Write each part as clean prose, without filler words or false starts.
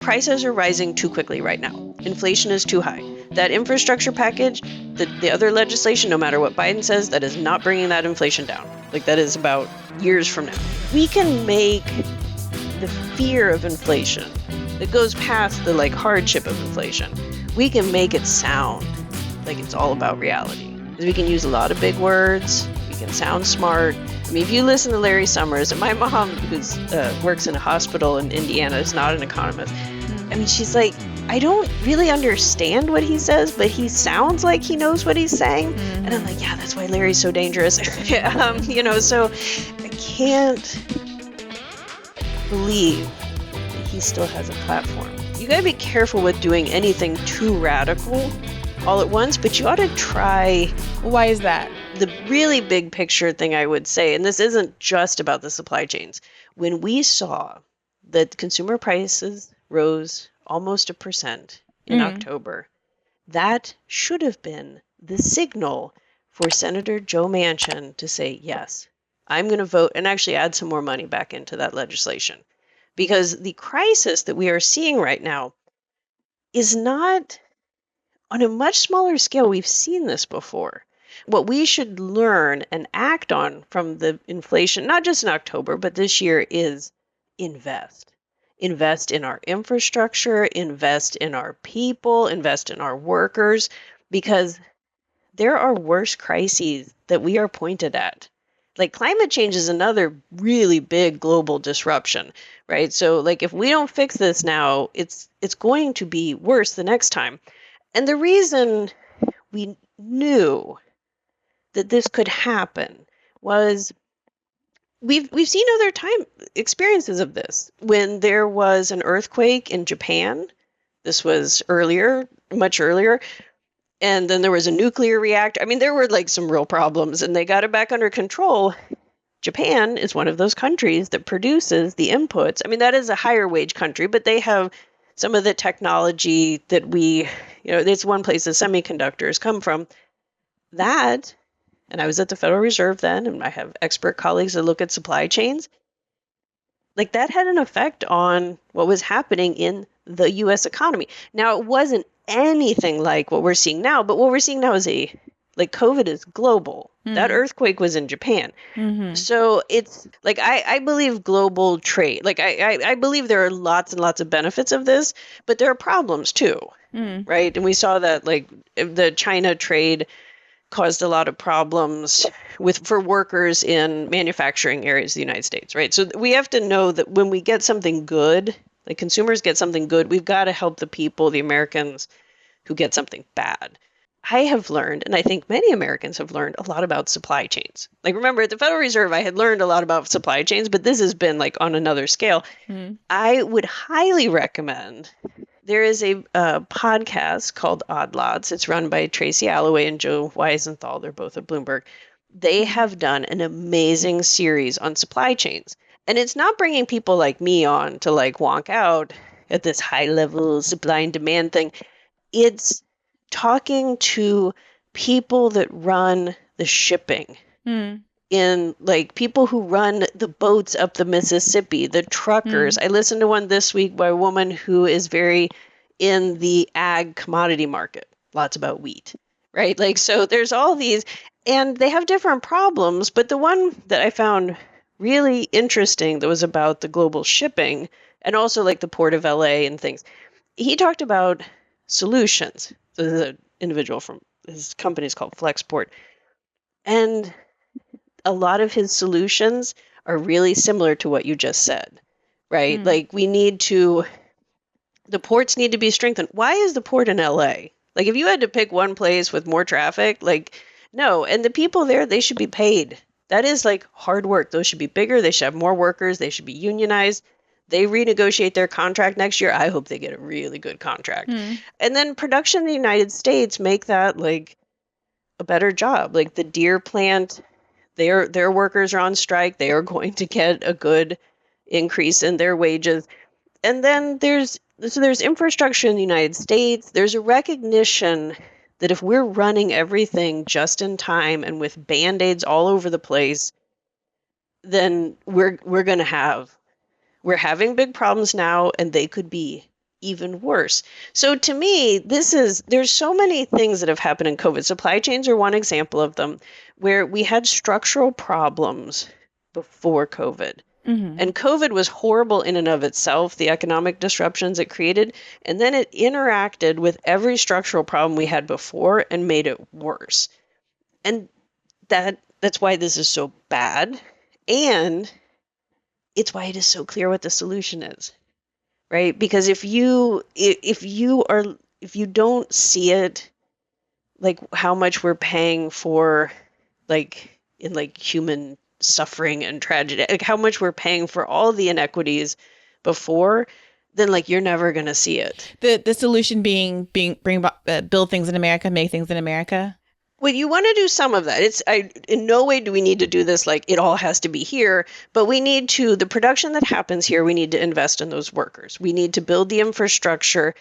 Prices are rising too quickly right now. Inflation is too high. That infrastructure package, the other legislation, no matter what Biden says, that is not bringing that inflation down. Like, that is about years from now. We can make the fear of inflation that goes past the hardship of inflation. We can make it sound like it's all about reality. Because we can use a lot of big words. We can sound smart. I mean, if you listen to Larry Summers, and my mom, who works in a hospital in Indiana, is not an economist. I mean, she's like, I don't really understand what he says, but he sounds like he knows what he's saying. And I'm like, yeah, that's why Larry's so dangerous. So I can't believe that he still has a platform. You gotta be careful with doing anything too radical all at once, but you ought to try. Why is that? The really big picture thing I would say, and this isn't just about the supply chains, when we saw that consumer prices rose almost 1% in October, that should have been the signal for Senator Joe Manchin to say, yes, I'm going to vote and actually add some more money back into that legislation. Because the crisis that we are seeing right now is not on a much smaller scale. We've seen this before. What we should learn and act on from the inflation, not just in October, but this year, is invest. Invest in our infrastructure, invest in our people, invest in our workers, because there are worse crises that we are pointed at. Like, climate change is another really big global disruption, right? So if we don't fix this now, it's going to be worse the next time. And the reason we knew that this could happen was we've seen other experiences of this. When there was an earthquake in Japan, this was much earlier, and then there was a nuclear reactor. I mean, there were some real problems, and they got it back under control. Japan is one of those countries that produces the inputs. I mean, that is a higher wage country, but they have some of the technology that it's one place the semiconductors come from. That, and I was at the Federal Reserve then, and I have expert colleagues that look at supply chains. That had an effect on what was happening in the U.S. economy. Now, it wasn't anything like what we're seeing now, but what we're seeing now is COVID is global. That earthquake was in Japan. So it's I believe global trade. I believe there are lots and lots of benefits of this, but there are problems too, right? And we saw that the China trade caused a lot of problems for workers in manufacturing areas of the United States, right? So we have to know that when we get something good, consumers get something good, we've got to help the people, the Americans, who get something bad. I have learned, and I think many Americans have learned, a lot about supply chains. Remember, at the Federal Reserve, I had learned a lot about supply chains, but this has been on another scale. I would highly recommend. There is a podcast called Odd Lots. It's run by Tracy Alloway and Joe Weisenthal. They're both at Bloomberg. They have done an amazing series on supply chains. And it's not bringing people like me on to wonk out at this high-level supply and demand thing. It's talking to people that run the shipping. In people who run the boats up the Mississippi, the truckers. I listened to one this week by a woman who is very in the ag commodity market. Lots about wheat, right? So there's all these, and they have different problems. But the one that I found really interesting that was about the global shipping and also the Port of LA and things. He talked about solutions. So there's an individual from his company is called Flexport. And a lot of his solutions are really similar to what you just said, right? The ports need to be strengthened. Why is the port in LA? If you had to pick one place with more traffic, no. And the people there, they should be paid. That is hard work. Those should be bigger. They should have more workers. They should be unionized. They renegotiate their contract next year. I hope they get a really good contract. And then production in the United States, make that a better job. The Deere plant, their workers are on strike. They are going to get a good increase in their wages. And then there's infrastructure in the United States. There's a recognition that if we're running everything just in time and with Band-Aids all over the place, then we're having big problems now, and they could be even worse. So to me, there's so many things that have happened in COVID. Supply chains are one example of them, where we had structural problems before COVID. And COVID was horrible in and of itself, the economic disruptions it created, and then it interacted with every structural problem we had before and made it worse. And that's why this is so bad. And it's why it is so clear what the solution is. Right? Because if you don't see it, like how much we're paying for, like in like human suffering and tragedy, like how much we're paying for all the inequities before, then like you're never gonna see it. The solution being build things in America, make things in America. Well, you want to do some of that. In no way do we need to do this like it all has to be here, but we need to, the production that happens here, we need to invest in those workers. We need to build the infrastructure,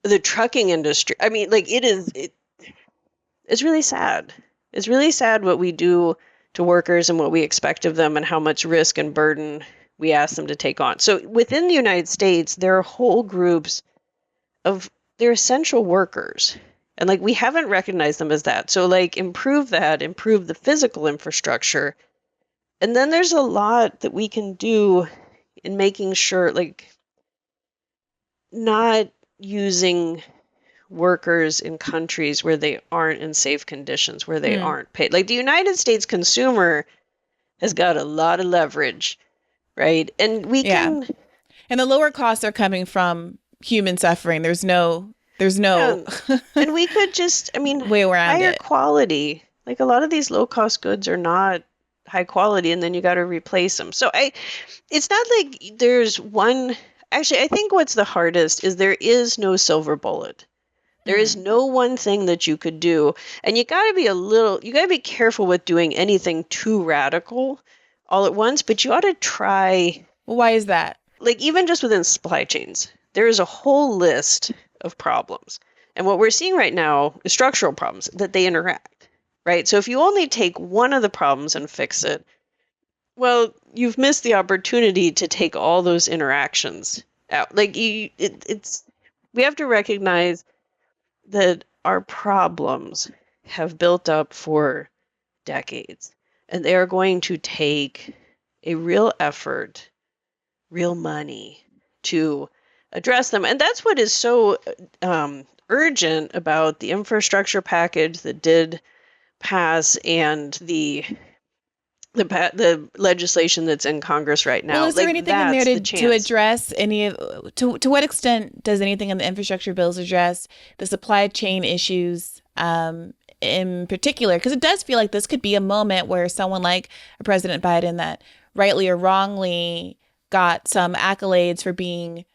the trucking industry. I mean, like it's really sad. It's really sad what we do to workers and what we expect of them and how much risk and burden we ask them to take on. So within the United States, there are whole groups of, they're essential workers. And like we haven't recognized them as that. So like improve the physical infrastructure. And then there's a lot that we can do in making sure, like, not using workers in countries where they aren't in safe conditions, where they aren't paid. Like the United States consumer has got a lot of leverage, right? And we can. And the lower costs are coming from human suffering. There's no and we could just, I mean, way around higher it. quality. Like a lot of these low cost goods are not high quality, and then you got to replace them. So it's not like there's one. Actually, I think what's the hardest is there is no silver bullet. There is no one thing that you could do. And you got to be careful with doing anything too radical all at once, but you ought to try. Well, why is that? Like even just within supply chains, there is a whole list of problems. And what we're seeing right now is structural problems that they interact, right? So if you only take one of the problems and fix it, well, you've missed the opportunity to take all those interactions out. Like we have to recognize that our problems have built up for decades, and they are going to take a real effort, real money to address them. And that's what is so urgent about the infrastructure package that did pass and the legislation that's in Congress right now. Well, is there like anything in there that's to address any of to what extent does anything in the infrastructure bills address the supply chain issues in particular? Because it does feel like this could be a moment where someone like President Biden, that rightly or wrongly got some accolades for being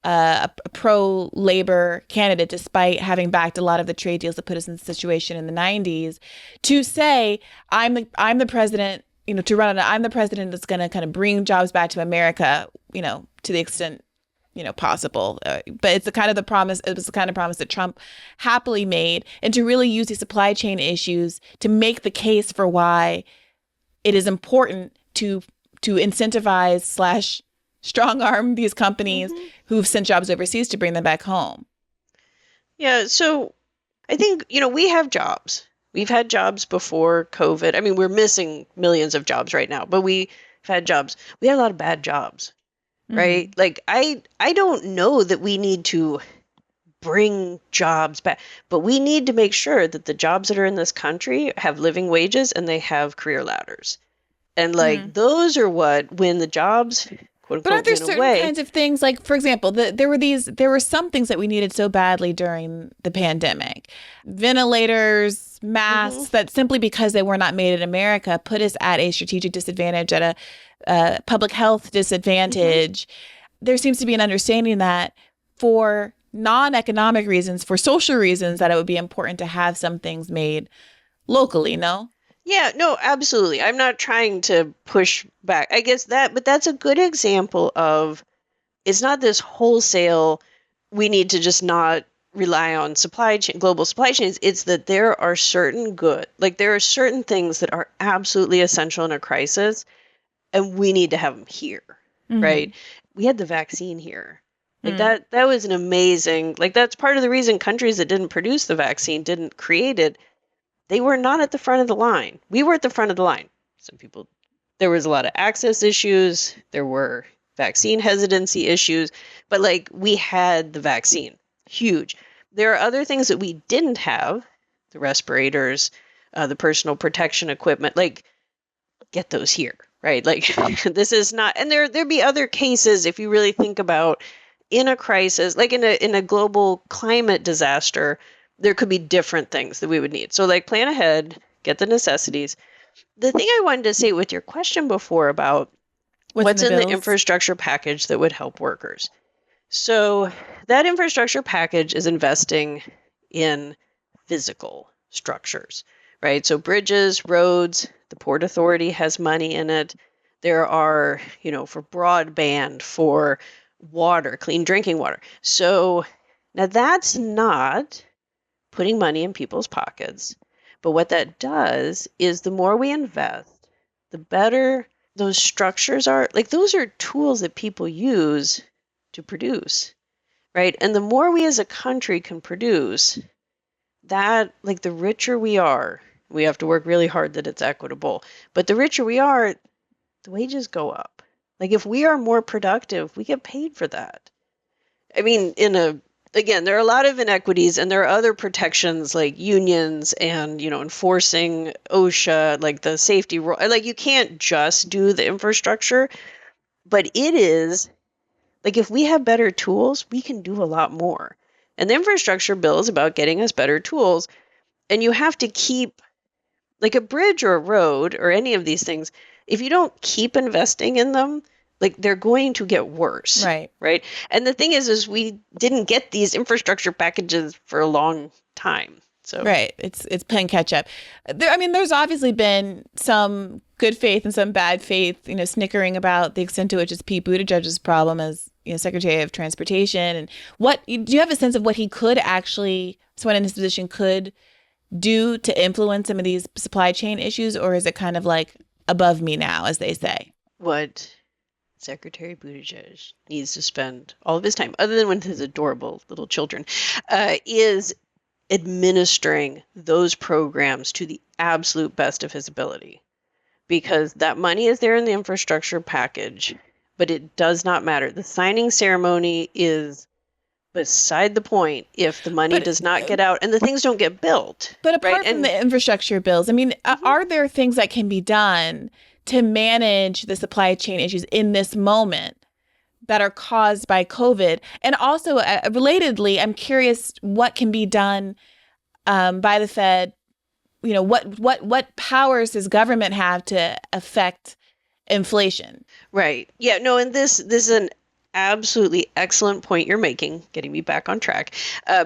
a pro-labor candidate, despite having backed a lot of the trade deals that put us in the situation in the 90s, to say, I'm the president, to run on, I'm the president that's going to kind of bring jobs back to America, to the extent, possible. But it's the kind of the promise, it was the kind of promise that Trump happily made, and to really use the supply chain issues to make the case for why it is important to incentivize / strong arm these companies who've sent jobs overseas to bring them back home. Yeah, so I think, we have jobs. We've had jobs before COVID. I mean, we're missing millions of jobs right now, but we've had jobs. We had a lot of bad jobs, right? Like, I don't know that we need to bring jobs back, but we need to make sure that the jobs that are in this country have living wages and they have career ladders. And like, those are when the jobs, quote unquote, but aren't there certain kinds of things, like, for example, there were some things that we needed so badly during the pandemic, ventilators, masks, that simply because they were not made in America put us at a strategic disadvantage, at a public health disadvantage. There seems to be an understanding that for non-economic reasons, for social reasons, that it would be important to have some things made locally, no? Yeah, no, absolutely. I'm not trying to push back. I guess but that's a good example of, it's not this wholesale, we need to just not rely on global supply chains. It's that there are certain there are certain things that are absolutely essential in a crisis, and we need to have them here, right? We had the vaccine here. Like Mm. that was an amazing, like that's part of the reason countries that didn't produce the vaccine didn't create it. They were not at the front of the line. We were at the front of the line. Some people, there was a lot of access issues. There were vaccine hesitancy issues, but like we had the vaccine. Huge. There are other things that we didn't have, the respirators, the personal protection equipment, like get those here, right? Like this is not, and there'd be other cases if you really think about in a crisis, like in a global climate disaster, there could be different things that we would need. So like plan ahead, get the necessities. The thing I wanted to say with your question before about What's in what's the in the bills? infrastructure package that would help workers. So that infrastructure package is investing in physical structures, right? So bridges, roads, the Port Authority has money in it. There are, for broadband, for water, clean drinking water. So now that's not putting money in people's pockets. But what that does is the more we invest, the better those structures are. Like those are tools that people use to produce, right? And the more we as a country can produce, that, like the richer we are, we have to work really hard that it's equitable. But the richer we are, the wages go up. Like if we are more productive, we get paid for that. I mean, again, there are a lot of inequities and there are other protections like unions and, enforcing OSHA, like the safety rule. Like you can't just do the infrastructure, but it is like if we have better tools, we can do a lot more. And the infrastructure bill is about getting us better tools. And you have to keep, like a bridge or a road or any of these things, if you don't keep investing in them, like they're going to get worse, Right. right? And the thing is we didn't get these infrastructure packages for a long time. So, Right. It's playing catch up. I mean, there's obviously been some good faith and some bad faith, snickering about the extent to which it's Pete Buttigieg's problem as, Secretary of Transportation. And do you have a sense of what he could actually, someone in his position could do to influence some of these supply chain issues, or is it kind of like above me now, as they say? what Secretary Buttigieg needs to spend all of his time, other than with his adorable little children, is administering those programs to the absolute best of his ability. Because that money is there in the infrastructure package, but it does not matter. The signing ceremony is beside the point if the money But does not get out and the things don't get built, But right? apart from And the infrastructure bills, I mean, mhm, are there things that can be done to manage the supply chain issues in this moment that are caused by COVID? And also, relatedly, I'm curious what can be done by the Fed. What powers does government have to affect inflation? right. Yeah, no, and this is an absolutely excellent point you're making, getting me back on track,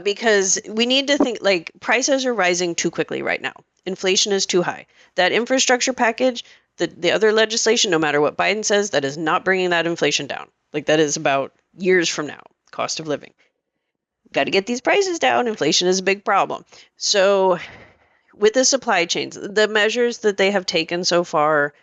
because we need to think like prices are rising too quickly right now. Inflation is too high. That infrastructure package, the other legislation, no matter what Biden says, that is not bringing that inflation down. Like that is about years from now, cost of living. Got to get these prices down. Inflation is a big problem. So with the supply chains, the measures that they have taken so far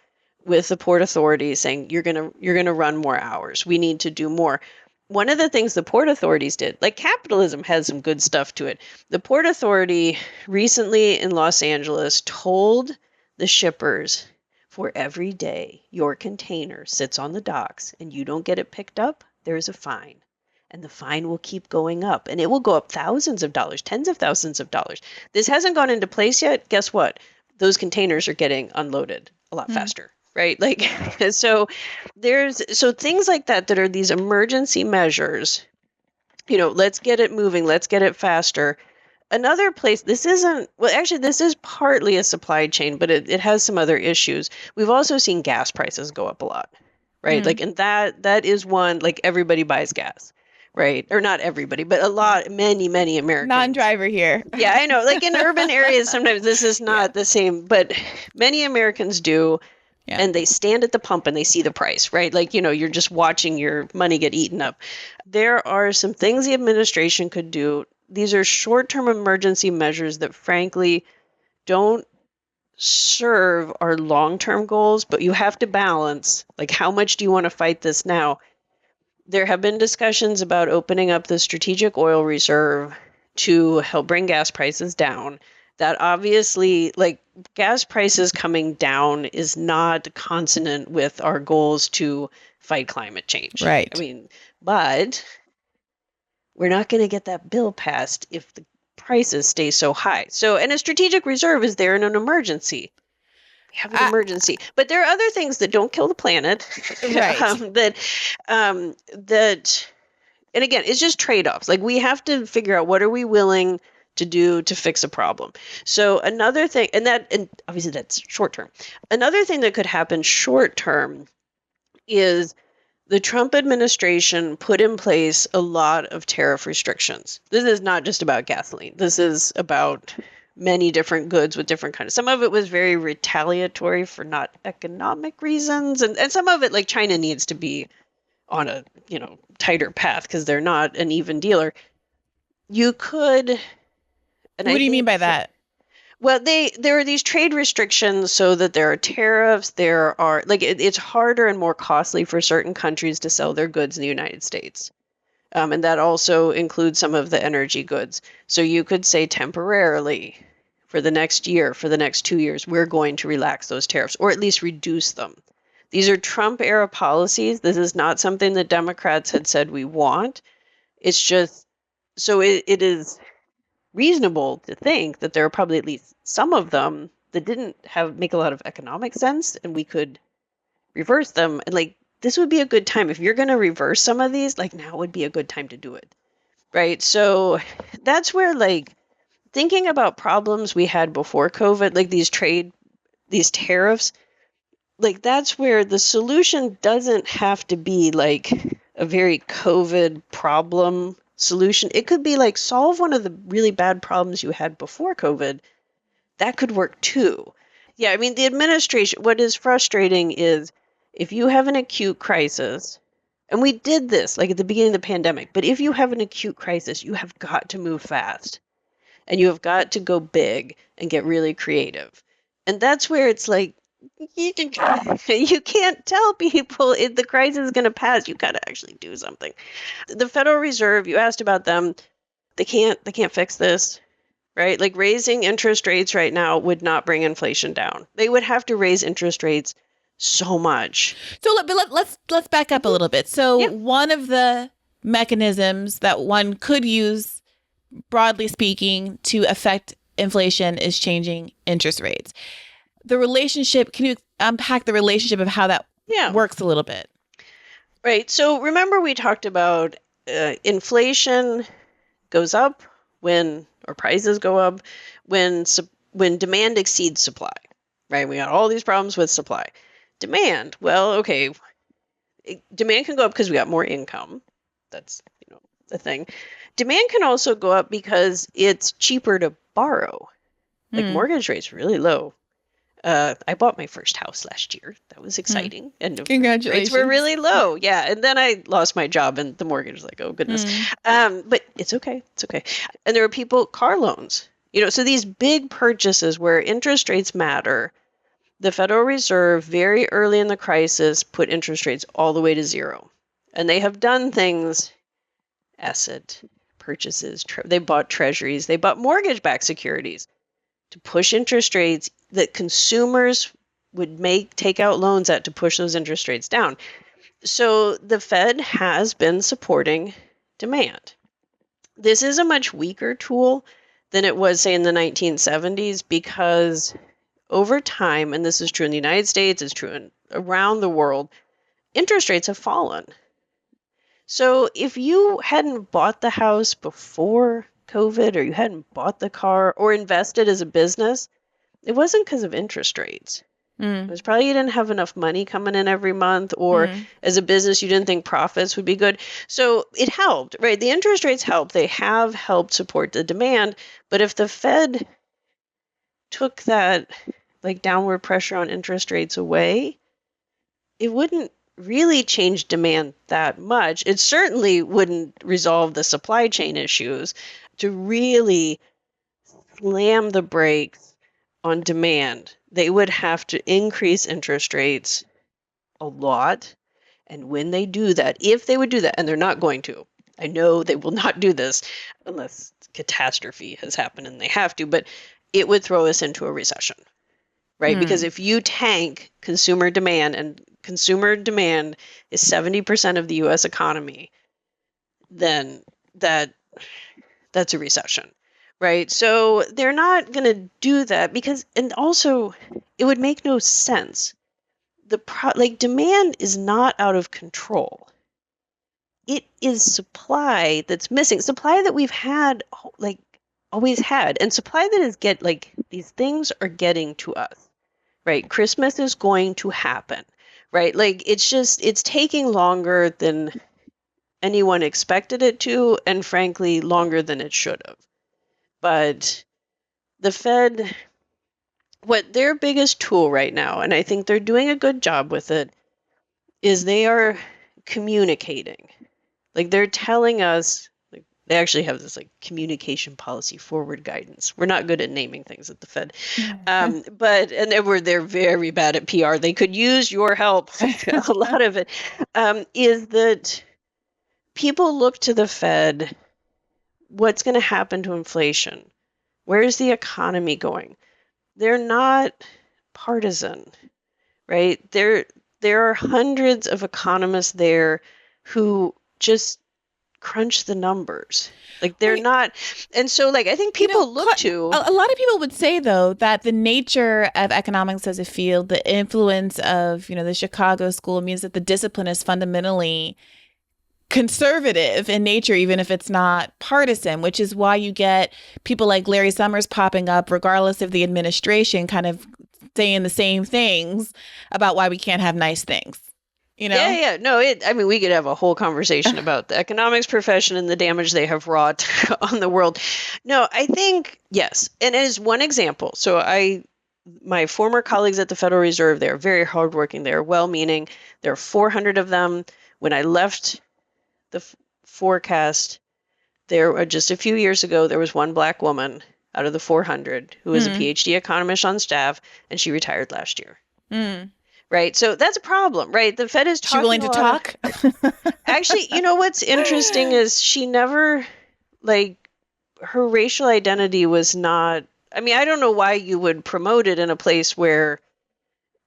with the Port Authority saying you're gonna run more hours. We need to do more. One of the things the Port Authorities did, like capitalism has some good stuff to it. The Port Authority recently in Los Angeles told the shippers for every day your container sits on the docks and you don't get it picked up, there is a fine. And the fine will keep going up and it will go up thousands of dollars, tens of thousands of dollars. This hasn't gone into place yet. Guess what? Those containers are getting unloaded a lot Hmm. faster, right? Like, so so things like that are these emergency measures, let's get it moving, let's get it faster. Another place, this isn't, well, actually, this is partly a supply chain, but it has some other issues. We've also seen gas prices go up a lot, right? Hmm. Like, and that is one, like everybody buys gas, right? Or not everybody, but a lot, many Americans. Non-driver here. Yeah, I know. Like in urban areas, sometimes this is Yeah. not the same, but many Americans do, Yeah. and they stand at the pump and they see the price, right? Like, you're just watching your money get eaten up. There are some things the administration could do. These are short-term emergency measures that frankly don't serve our long-term goals, but you have to balance, like, how much do you want to fight this now? There have been discussions about opening up the strategic oil reserve to help bring gas prices down. That obviously, like, gas prices coming down is not consonant with our goals to fight climate change. I Right. mean, but we're not going to get that bill passed if the prices stay so high. So, and a strategic reserve is there in an emergency. We have an I, emergency, but there are other things that don't kill the planet. right. That and again, it's just trade-offs. Like, we have to figure out what are we willing to do to fix a problem. So another thing, and obviously that's short term. Another thing that could happen short term is the Trump administration put in place a lot of tariff restrictions. This is not just about gasoline. This is about many different goods with different kinds. Some of it was very retaliatory for not economic reasons, and some of it, like, China needs to be on a, tighter path because they're not an even dealer. You could, and What I do you mean think, by that? well, there are these trade restrictions so that there are tariffs. There are, like, it's harder and more costly for certain countries to sell their goods in the United States. And that also includes some of the energy goods. So you could say temporarily, for the next year, for the next 2 years, we're going to relax those tariffs or at least reduce them. These are Trump era policies. This is not something that Democrats had said we want. It's just, so it is reasonable to think that there are probably at least some of them that didn't make a lot of economic sense, and we could reverse them. And, like, this would be a good time if you're going to reverse some of these. Like, now would be a good time to do it, right? So that's where, like, thinking about problems we had before COVID, like these tariffs, like, that's where the solution doesn't have to be like a very COVID problem solution. It could be like, solve one of the really bad problems you had before COVID. That could work too. Yeah, I mean, the administration, what is frustrating is if you have an acute crisis, and we did this like at the beginning of the pandemic, but if you have an acute crisis, you have got to move fast and you have got to go big and get really creative. And that's where it's like, you can't tell people if the crisis is going to pass. You got to actually do something. The Federal Reserve, you asked about them. They can't fix this, right? Like, raising interest rates right now would not bring inflation down. They would have to raise interest rates so much. So let's back up a little bit. So Yeah. one of the mechanisms that one could use, broadly speaking, to affect inflation is changing interest rates. The relationship, can you unpack the relationship of how that Yeah. works a little bit? Right. So remember we talked about inflation goes up or prices go up when demand exceeds supply, right? We got all these problems with supply. Demand, well, okay, demand can go up because we got more income. That's, the thing. Demand can also go up because it's cheaper to borrow. Like, Hmm. mortgage rates really low. I bought my first house last year. That was exciting. And the rates were Congratulations. really low. Yeah. And then I lost my job and the mortgage was like, oh goodness. Hmm. But it's okay. It's okay. And there are car loans, so these big purchases where interest rates matter. The Federal Reserve, very early in the crisis, put interest rates all the way to zero. And they have done things, asset purchases. They bought treasuries. They bought mortgage-backed securities to push interest rates that consumers would take out loans at to push those interest rates down. So the Fed has been supporting demand. This is a much weaker tool than it was, say, in the 1970s, because over time, and this is true in the United States, it's true around the world, interest rates have fallen. So if you hadn't bought the house before COVID, or you hadn't bought the car or invested as a business, it wasn't because of interest rates. It Hmm. was probably you didn't have enough money coming in every month, or Hmm. as a business, you didn't think profits would be good. So it helped, right? The interest rates helped. They have helped support the demand. But if the Fed took that, like, downward pressure on interest rates away, it wouldn't really change demand that much. It certainly wouldn't resolve the supply chain issues. To really slam the brakes on demand, they would have to increase interest rates a lot. And when they do that, if they would do that, and they're not going to, I know they will not do this unless catastrophe has happened and they have to, but it would throw us into a recession, right? Because Hmm. if you tank consumer demand, and consumer demand is 70% of the US economy, then that that's a recession, right? So they're not going to do that because, and also, it would make no sense. Like, demand is not out of control. It is supply that's missing. Supply that we've had, like, always had, and supply that is like, these things are getting to us, right? Christmas is going to happen, right? Like, it's taking longer than anyone expected it to, and frankly, longer than it should have. But the Fed, what their biggest tool right now, and I think they're doing a good job with it, is they are communicating. Like, they're telling us, like, they actually have this, like, communication policy forward guidance. We're not good at naming things at the Fed. And they're very bad at PR. They could use your help. A lot of it is that people look to the Fed. What's going to happen to inflation? Where's the economy going? They're not partisan, right? There are hundreds of economists there who just crunch the numbers. Like, they're Wait, not, and so, like, I think people look to. A lot of people would say, though, that the nature of economics as a field, the influence of, the Chicago school means that the discipline is fundamentally conservative in nature, even if it's not partisan, which is why you get people like Larry Summers popping up, regardless of the administration, kind of saying the same things about why we can't have nice things, you Yeah, know? yeah. No, I mean, we could have a whole conversation about the economics profession and the damage they have wrought on the world. No, I think, yes. And as one example, my former colleagues at the Federal Reserve, they're very hardworking. They're well-meaning. There are 400 of them. When I left the forecast, there were just a few years ago, there was one black woman out of the 400 who was a Hmm. PhD economist on staff, and she retired last year. Hmm. Right. So that's a problem, right? The Fed is She talking willing a to lot of. talk? Actually, what's interesting is she never, like, her racial identity was not. I mean, I don't know why you would promote it in a place where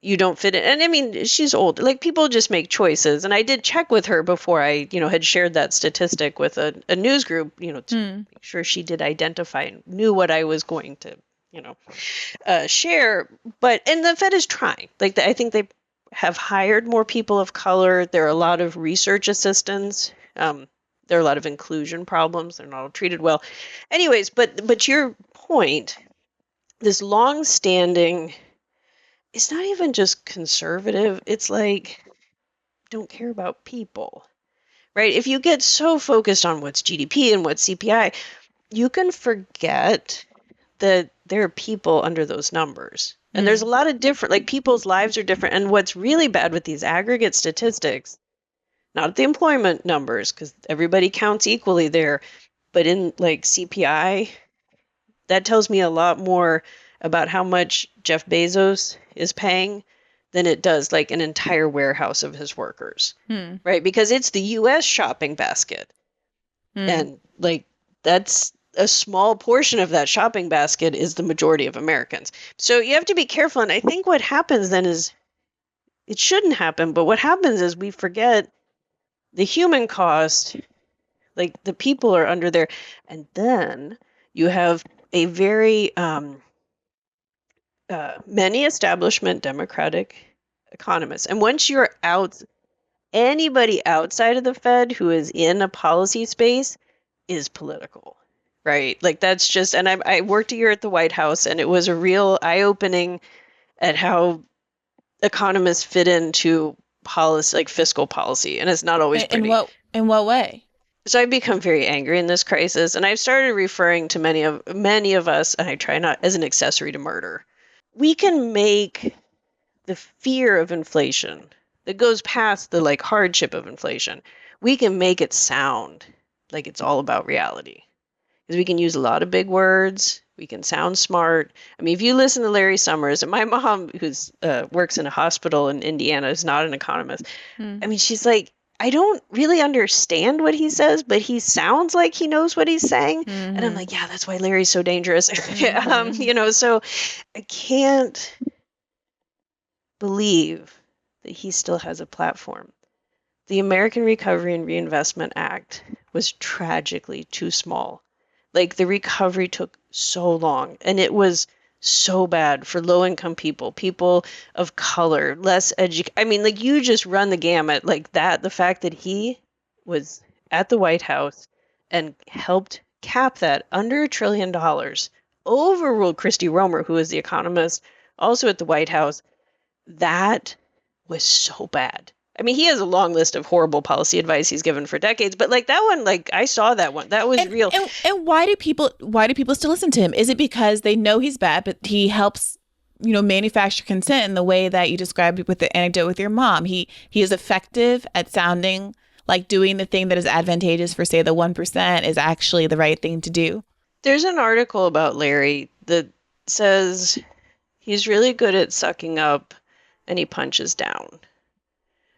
you don't fit in. And I mean, she's old. Like, people just make choices. And I did check with her before I, had shared that statistic with a news group, to Hmm. make sure she did identify and knew what I was going to, you know, share. And the Fed is trying. Like, I think they have hired more people of color. There are a lot of research assistants. There are a lot of inclusion problems. They're not all treated well. Anyways, but your point, this long-standing, it's not even just conservative. It's like, don't care about people, right? If you get so focused on what's GDP and what's CPI, you can forget that there are people under those numbers. And there's a Hmm. lot of different, like, people's lives are different. And what's really bad with these aggregate statistics, not the employment numbers, because everybody counts equally there, but in, like, CPI, that tells me a lot more about how much Jeff Bezos is paying than it does, like, an entire warehouse of his workers, Hmm. right? Because it's the US shopping basket. Hmm. And, like, that's a small portion of that shopping basket is the majority of Americans. So you have to be careful. And I think what happens then is, it shouldn't happen, but what happens is we forget the human cost, like, the people are under there. And then you have a very, many establishment Democratic economists. And once you're out, anybody outside of the Fed who is in a policy space is political, right? Like, that's just, and I worked a year at the White House, and it was a real eye-opening at how economists fit into policy, like fiscal policy, and it's not always pretty. In what way? So I've become very angry in this crisis, and I've started referring to many of us, and I try not, as an accessory to murder. We can make the fear of inflation that goes past the, like, hardship of inflation. We can make it sound like it's all about reality, because we can use a lot of big words We can sound smart. I mean, if you listen to Larry Summers, and my mom, who's works in a hospital in Indiana, is not an economist. I mean, she's like, I don't really understand what he says, but he sounds like he knows what he's saying. And I'm like, yeah, that's why Larry's so dangerous. So I can't believe that he still has a platform. The American Recovery and Reinvestment Act was tragically too small. Like, the recovery took so long, and it was so bad for low-income people, people of color, less educated. I mean, like, you just run the gamut like that. The fact that he was at the White House and helped cap that under $1 trillion, overruled Christy Romer, who is the economist, also at the White House. That was so bad. I mean, he has a long list of horrible policy advice he's given for decades, but like that one, like I saw that one. That was real. And why do people still listen to him? Is it because they know he's bad, but he helps, manufacture consent in the way that you described with the anecdote with your mom? He is effective at sounding like doing the thing that is advantageous for, say, the 1% is actually the right thing to do. There's an article about Larry that says he's really good at sucking up and he punches down.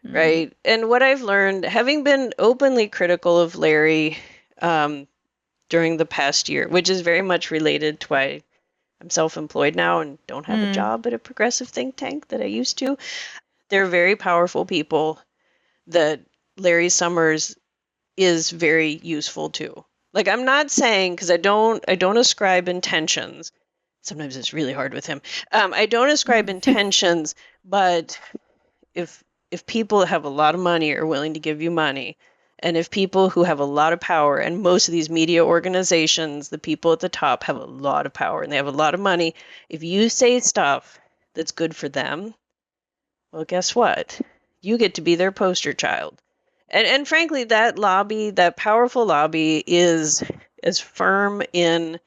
Right. And what I've learned, having been openly critical of Larry during the past year, which is very much related to why I'm self-employed now and don't have a job at a progressive think tank that I used to. They're very powerful people that Larry Summers is very useful to. Like, I'm not saying, because I don't ascribe intentions. Sometimes it's really hard with him. I don't ascribe intentions, but if people have a lot of money are willing to give you money, and if people who have a lot of power, and most of these media organizations, the people at the top have a lot of power and they have a lot of money, if you say stuff that's good for them, well, guess what? You get to be their poster child. And frankly, that lobby, that powerful lobby, is as firm in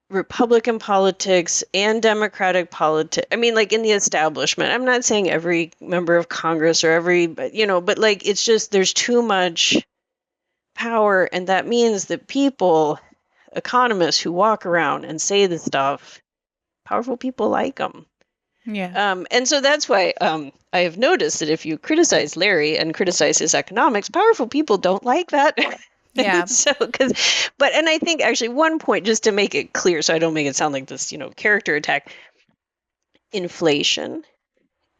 Republican politics and Democratic politics. I mean, like in the establishment. I'm not saying every member of Congress or but like it's just there's too much power, and that means that people, economists who walk around and say this stuff, powerful people like them. Yeah. And so that's why I have noticed that if you criticize Larry and criticize his economics, powerful people don't like that. Yeah. And I think actually one point, just to make it clear, so I don't make it sound like this, character attack. Inflation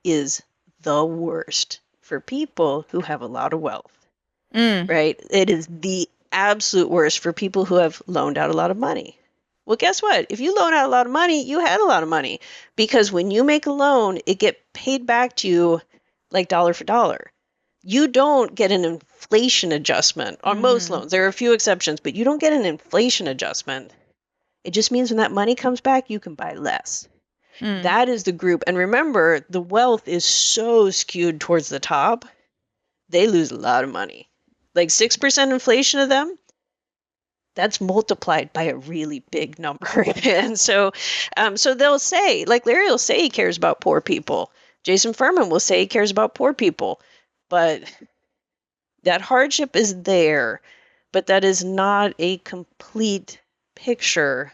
is the worst for people who have a lot of wealth, right? It is the absolute worst for people who have loaned out a lot of money. Well, guess what? If you loan out a lot of money, you had a lot of money, because when you make a loan, it gets paid back to you like dollar for dollar. You don't get an inflation adjustment on most loans. There are a few exceptions, but you don't get an inflation adjustment. It just means when that money comes back, you can buy less. That is the group. And remember, the wealth is so skewed towards the top, they lose a lot of money. Like 6% inflation of them, that's multiplied by a really big number. And so they'll say, like Larry will say he cares about poor people. Jason Furman will say he cares about poor people. But that hardship is there, but that is not a complete picture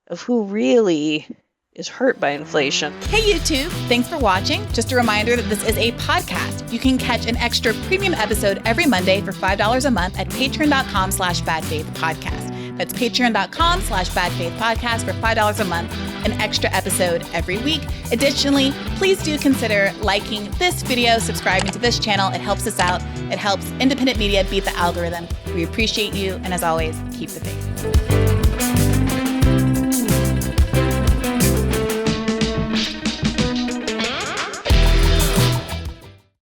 of who really is hurt by inflation. Hey YouTube, thanks for watching. Just a reminder that this is a podcast. You can catch an extra premium episode every Monday for $5 a month at patreon.com/badfaithpodcast. That's patreon.com/badfaithpodcast for $5 a month, an extra episode every week. Additionally, please do consider liking this video, subscribing to this channel. It helps us out. It helps independent media beat the algorithm. We appreciate you. And as always, keep the faith.